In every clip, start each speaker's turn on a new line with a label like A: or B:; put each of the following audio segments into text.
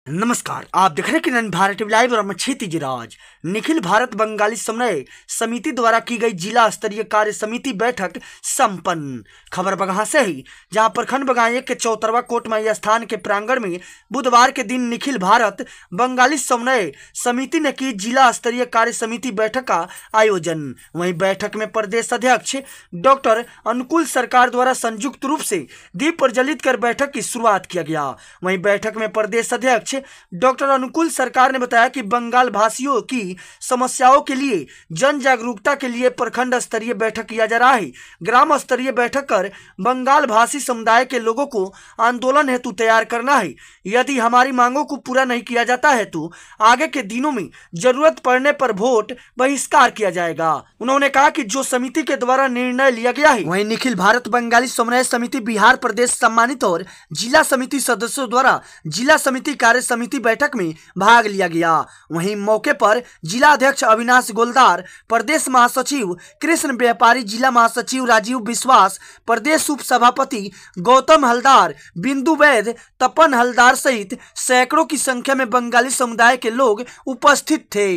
A: नमस्कार, आप देख रहे हैं कि नन भारत टीवी लाइव और मैं क्षितिज राज। निखिल भारत बंगाली समन्वय समिति द्वारा की गई जिला स्तरीय कार्य समिति बैठक संपन्न। खबर बगहा से ही, जहां प्रखंड बगहा के चौतरवा कोट माई स्थान के प्रांगण में बुधवार के दिन निखिल भारत बंगाली समन्वय समिति ने की जिला स्तरीय कार्य समिति बैठक का आयोजन। वहीं बैठक में प्रदेश अध्यक्ष डॉक्टर अनुकूल सरकार द्वारा संयुक्त रूप से दीप प्रज्वलित कर बैठक की शुरुआत किया गया। वहीं बैठक में प्रदेश अध्यक्ष डॉक्टर अनुकूल सरकार ने बताया कि बंगाल भाषियों की समस्याओं के लिए जन जागरूकता के लिए प्रखंड स्तरीय बैठक किया जा रहा है। ग्राम स्तरीय बैठक कर बंगाल भाषी समुदाय के लोगों को आंदोलन हेतु तैयार करना है। यदि हमारी मांगों को पूरा नहीं किया जाता है तो आगे के दिनों में जरूरत पड़ने पर वोट बहिष्कार किया जाएगा। उन्होंने कहा कि जो समिति के द्वारा निर्णय लिया गया है, वहीं निखिल भारत बंगाली समन्वय समिति बिहार प्रदेश सम्मानित और जिला समिति सदस्यों द्वारा जिला समिति कार्य समिति बैठक में भाग लिया गया। वहीं मौके पर जिला अध्यक्ष अविनाश गोलदार, प्रदेश महासचिव कृष्ण व्यापारी, जिला महासचिव राजीव विश्वास, प्रदेश उप सभापति गौतम हलदार, बिंदु वैद, तपन हलदार सहित सैकड़ों की संख्या में बंगाली समुदाय के लोग उपस्थित थे।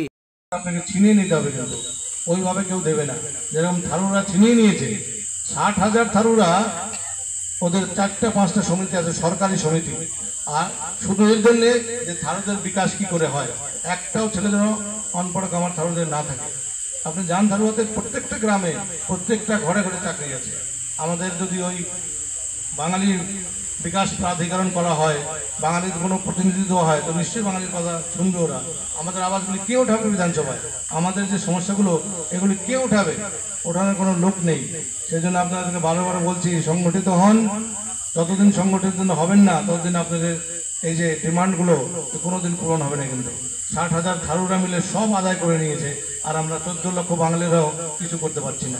B: ওদের ৪টা-৫টা সমিতি আছে, সরকারি সমিতি। আর শুধু এর জন্য যে থারুদের বিকাশ কি করে হয়, একটাও ছেলে যেন অনপড় কামার থারুদের না থাকে। আপনি জান থারুয়াতে প্রত্যেকটা গ্রামে প্রত্যেকটা ঘরে ঘরে চাকরি আছে। আমাদের যদি ওই বাঙালির বিকাশ প্রাধিকরণ করা হয়, বাঙালির কোনো প্রতিনিধিত্ব হয়, তো নিশ্চয়ই বাঙালির কথা শুনবে ওরা। আমাদের আওয়াজগুলি কে ওঠাবে বিধানসভায়? আমাদের যে সমস্যাগুলো এগুলি কে ওঠাবে? ওঠানোর কোনো লোক নেই। সেই জন্য আপনাদেরকে বারবার বলছি, সংগঠিত হন। যতদিন সংগঠিত হবেন না ততদিন আপনাদের এই যে ডিমান্ডগুলো কোনোদিন পূরণ হবে না। কিন্তু ৬০,০০০ থারুরা মিলে সব আদায় করে নিয়েছে, আর আমরা ১৪ লক্ষ বাঙালিরাও কিছু করতে পারছি না।